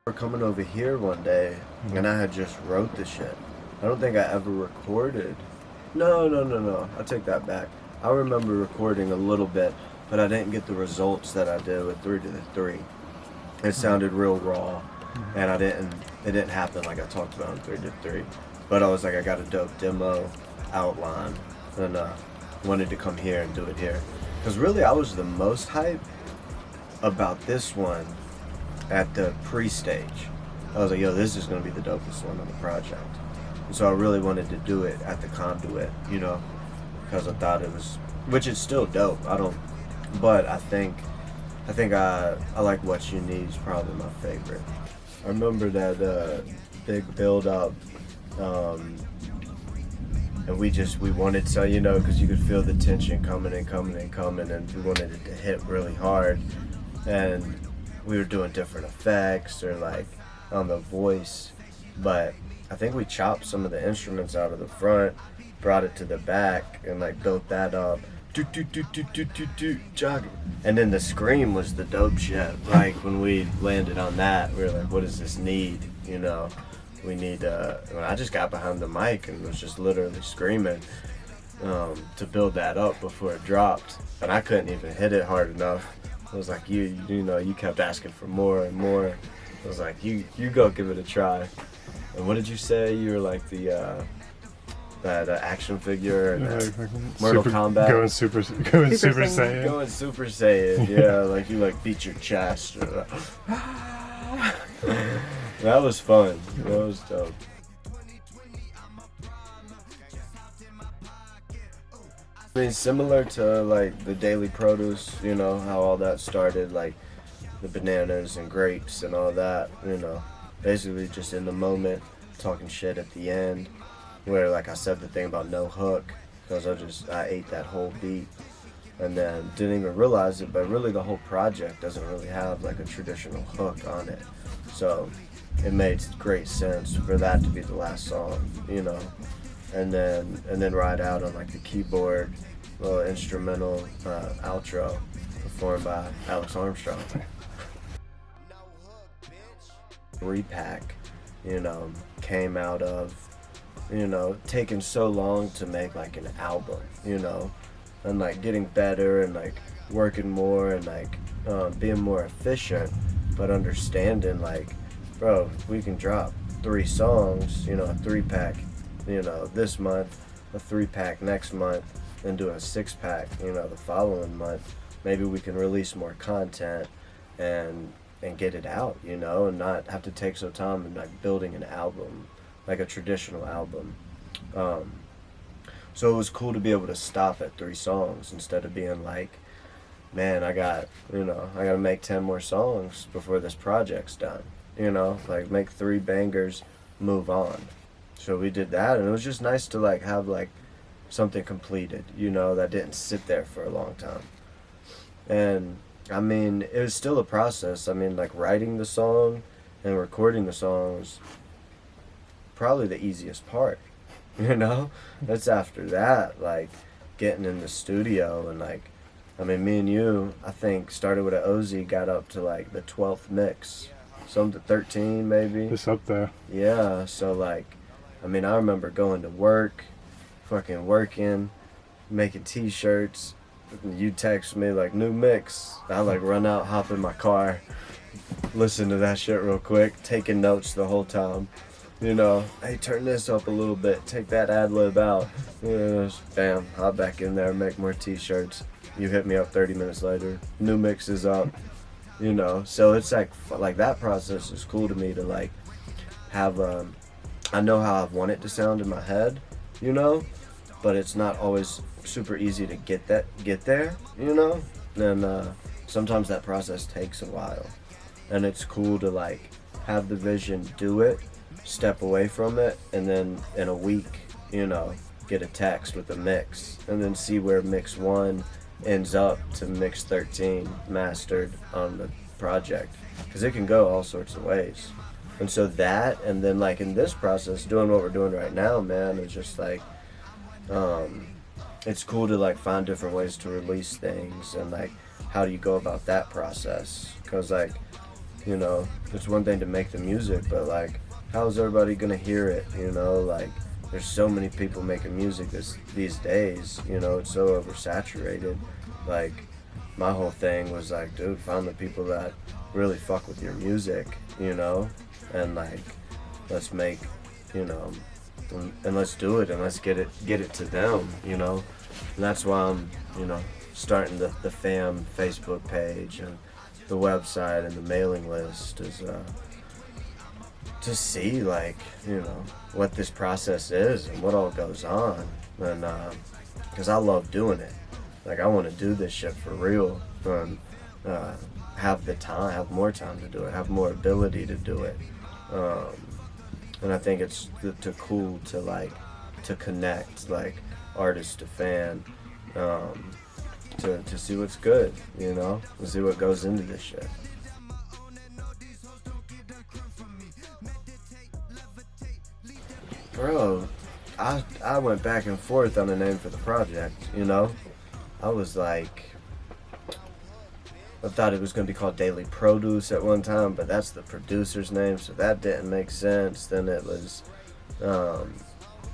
We're coming over here one day, and I had just wrote the shit. I don't think I ever recorded. No. I take that back. I remember recording a little bit, but I didn't get the results that I did with 3 to the 3. It sounded real raw, and it didn't happen like I talked about in 3 to 3. But I was like, I got a dope demo outline, and wanted to come here and do it here. Because really, I was the most hype about this one at the pre-stage. I was like, yo, this is gonna be the dopest one on the project. And so I really wanted to do it at the Conduit, because I thought it was, which is still dope. But I think I like What You Need is probably my favorite. I remember that big build up, and we wanted to, because you could feel the tension coming, and we wanted it to hit really hard, and we were doing different effects or like on the voice, but I think we chopped some of the instruments out of the front, brought it to the back, and like built that up. Jogging. And then the scream was the dope shit. Like when we landed on that, we were like, what does this need? We need, I just got behind the mic and was just literally screaming to build that up before it dropped. And I couldn't even hit it hard enough. I was like, you kept asking for more and more. I was like, you go give it a try. And what did you say? You were like that action figure and Mortal Kombat. Going Super Saiyan. Going Super Saiyan, yeah. Like you beat your chest. That was fun. That was dope. I mean, similar to like the Daily Produce, how all that started, like the bananas and grapes and all that, basically just in the moment, talking shit at the end, where like I said the thing about no hook, because I ate that whole beat and then didn't even realize it, but really the whole project doesn't really have like a traditional hook on it. So it made great sense for that to be the last song, and then ride out on like the keyboard, little instrumental outro performed by Alex Armstrong. 3-pack, came out of, taking so long to make like an album, and like getting better and like working more and like being more efficient, but understanding like, bro, we can drop 3 songs, a 3-pack, this month, a 3-pack next month, then do a 6-pack, the following month. Maybe we can release more content and get it out, and not have to take so time in like building an album, like a traditional album. So it was cool to be able to stop at 3 songs instead of being like, man, I gotta make 10 more songs before this project's done. Like make 3 bangers, move on. So we did that, and it was just nice to like have like something completed, that didn't sit there for a long time. And I mean, it was still a process. I mean, like writing the song and recording the song was probably the easiest part, That's after that, like getting in the studio and like, I mean, me and you, I think, started with Witta O Z, got up to like the 12th mix, something 13 maybe. It's up there. Yeah, so like, I mean, I remember going to work, fucking working, making t-shirts. You text me like, new mix. I like run out, hop in my car, listen to that shit real quick, taking notes the whole time. Hey, turn this up a little bit, take that ad lib out. Bam, hop back in there, make more t-shirts. You hit me up 30 minutes later, new mix is up. So it's like that process is cool to me to like have I know how I want it to sound in my head, but it's not always super easy to get there, and sometimes that process takes a while, and it's cool to like have the vision, do it, step away from it, and then in a week, get a text with a mix, and then see where mix 1 ends up to mix 13 mastered on the project, because it can go all sorts of ways. And so that, and then like in this process, doing what we're doing right now, man, is just like it's cool to like find different ways to release things, and like how do you go about that process, because like You know, it's one thing to make the music, but like, how's everybody gonna hear it? You know, like, there's so many people making music these days. You know, it's so oversaturated. Like, my whole thing was like, dude, find the people that really fuck with your music. You know, and like, let's make, you know, and let's do it and let's get it to them. You know, and that's why I'm, you know, starting the fam Facebook page and the website and the mailing list is to see, like, you know, what this process is and what all goes on, and because I love doing it. Like, I want to do this shit for real and have more time to do it, have more ability to do it, and I think it's cool to like to connect, like, artist to fan, to see what's good, you know, and see what goes into this shit. Bro, I went back and forth on the name for the project, you know? I was like, I thought it was going to be called Daily Produce at one time, but that's the producer's name, so that didn't make sense. Then it was, and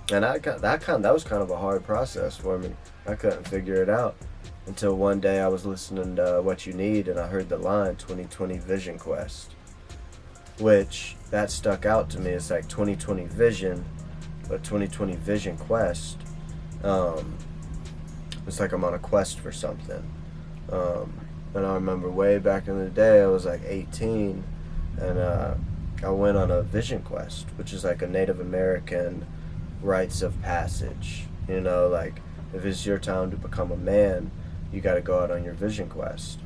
that was kind of a hard process for me. I couldn't figure it out until one day I was listening to What You Need, and I heard the line 2020 Vision Quest, which that stuck out to me. It's like 2020 Vision, but 2020 Vision Quest. It's like I'm on a quest for something. And I remember way back in the day, I was like 18, and I went on a vision quest, which is like a Native American rites of passage. You know, like, if it's your time to become a man, you got to go out on your vision quest.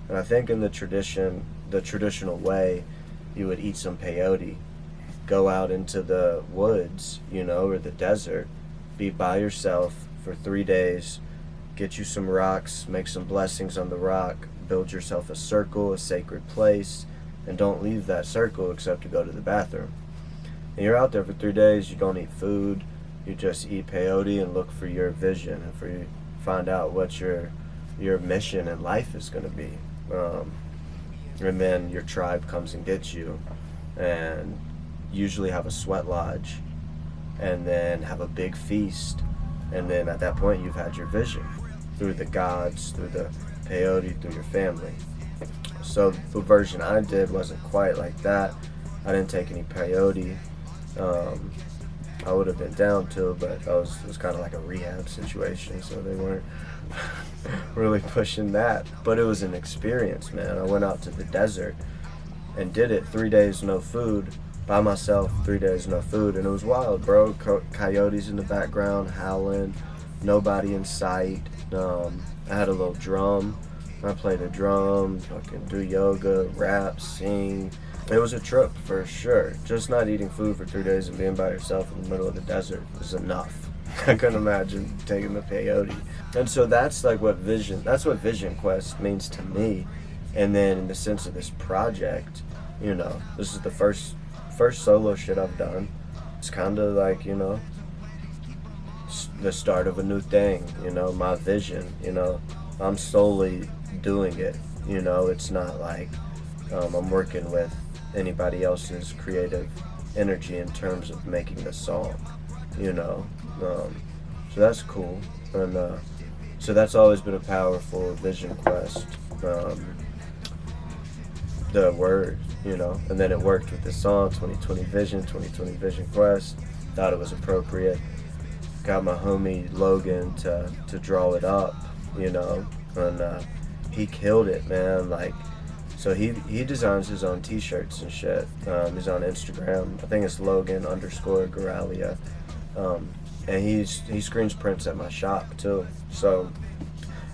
And I think in the traditional way, you would eat some peyote, go out into the woods, you know, or the desert, be by yourself for 3 days, get you some rocks, make some blessings on the rock, build yourself a circle, a sacred place, and don't leave that circle except to go to the bathroom. And you're out there for 3 days, you don't eat food, you just eat peyote and look for your vision and find out what your mission in life is going to be. And then your tribe comes and gets you, and usually have a sweat lodge, and then have a big feast, and then at that point you've had your vision through the gods, through the peyote, through your family. So the version I did wasn't quite like that. I didn't take any peyote. I would have been down to it, but it was kind of like a rehab situation, so they weren't really pushing that. But it was an experience, man. I went out to the desert and did it. 3 days no food, by myself, 3 days no food, and it was wild, bro. Coyotes in the background howling, nobody in sight. I had a little drum. I played a drum, fucking do yoga, rap, sing. It was a trip for sure. Just not eating food for 3 days and being by yourself in the middle of the desert was enough. I couldn't imagine taking the peyote. And so that's what Vision Quest means to me. And then in the sense of this project, you know, this is the first solo shit I've done. It's kind of like, you know, the start of a new thing, you know, my vision, you know. I'm solely doing it, you know. It's not like I'm working with anybody else's creative energy in terms of making the song, you know. So that's cool, and so that's always been a powerful vision quest, the word, you know. And then it worked with the song 2020 Vision, 2020 Vision Quest. Thought it was appropriate. Got my homie Logan to draw it up, you know, and he killed it, man. Like, so he designs his own t-shirts and shit. He's on Instagram. I think it's Logan_Garalia. And he screens prints at my shop too. So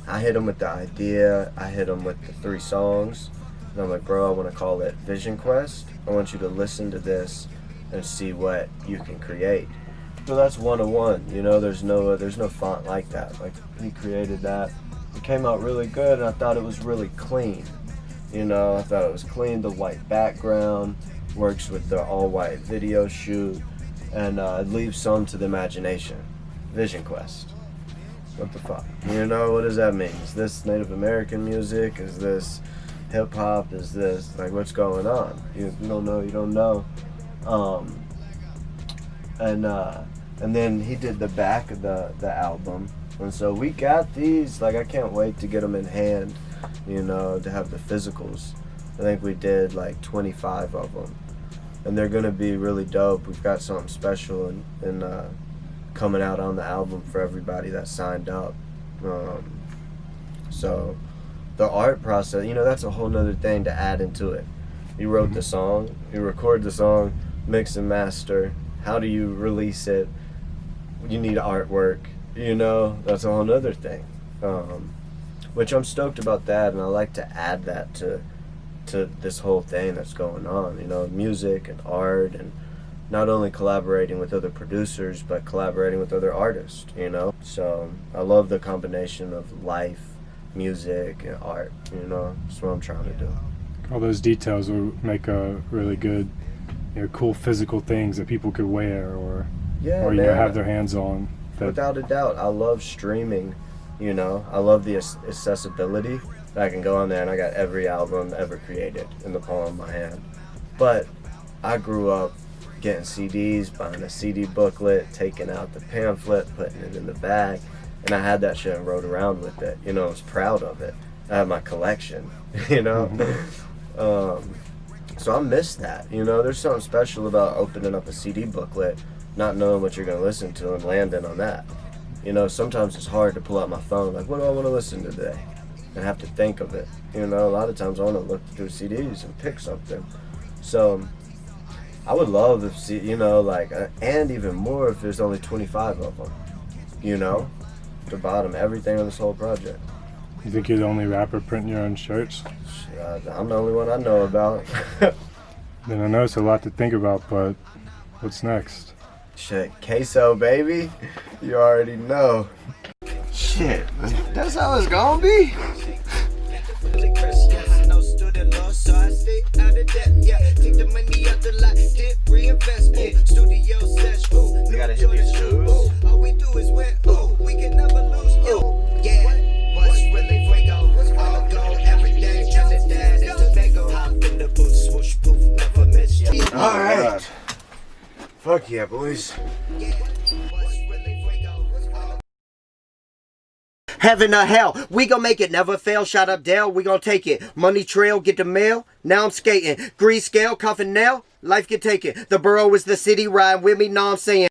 I hit him with the idea. I hit him with the 3 songs. And I'm like, bro, I want to call it Vision Quest. I want you to listen to this and see what you can create. So that's 101. You know, there's no font like that. Like, he created that. It came out really good, and I thought it was really clean. You know, I thought it was clean. The white background works with the all-white video shoot, and it leaves some to the imagination. Vision Quest. What the fuck? You know, what does that mean? Is this Native American music? Is this, hip hop is this, like what's going on? You don't know, you don't know. And then he did the back of the album, and so we got these. Like I can't wait to get them in hand, you know, to have the physicals. I think we did like 25 of them, and they're gonna be really dope. We've got something special and coming out on the album for everybody that signed up. So the art process, you know, that's a whole nother thing to add into it. You wrote the song, you record the song, mix and master. How do you release it? You need artwork, you know, that's a whole nother thing. Which I'm stoked about that, and I like to add that to this whole thing that's going on, you know, music and art, and not only collaborating with other producers, but collaborating with other artists, you know. So I love the combination of life, music, and art, you know. That's what I'm trying to do. All those details will make a really good, you know, cool physical things that people could wear or you know, have their hands on. Without a doubt, I love streaming, you know. I love the accessibility. I can go on there and I got every album ever created in the palm of my hand. But I grew up getting CDs, buying a CD booklet, taking out the pamphlet, putting it in the bag, and I had that shit and rode around with it. You know, I was proud of it. I had my collection, you know. So I miss that, you know. There's something special about opening up a CD booklet, not knowing what you're going to listen to and landing on that. You know, sometimes it's hard to pull out my phone, like, what do I want to listen to today? And have to think of it. You know, a lot of times I want to look through CDs and pick something. So I would love if, you know, like, and even more if there's only 25 of them, you know, to bottom everything on this whole project. You think you're the only rapper printing your own shirts? I'm the only one I know about. Then I know it's a lot to think about, but what's next? Shit, Queso, baby. You already know. Shit, that's how it's gonna be. We gotta hit these shoes. All we do is win. We can never lose. Yeah. What's really Fuego? All gold, everything. Trinidad and Tobago. Hop in the booth, swoosh, poof, never miss. All right. Fuck yeah, boys. Heaven or hell, we gon' make it, never fail. Shot up Dale, we gon' take it. Money trail, get the mail. Now I'm skating. Grease scale, coffin nail. Life can take it. The borough is the city, ride with me, know I'm saying.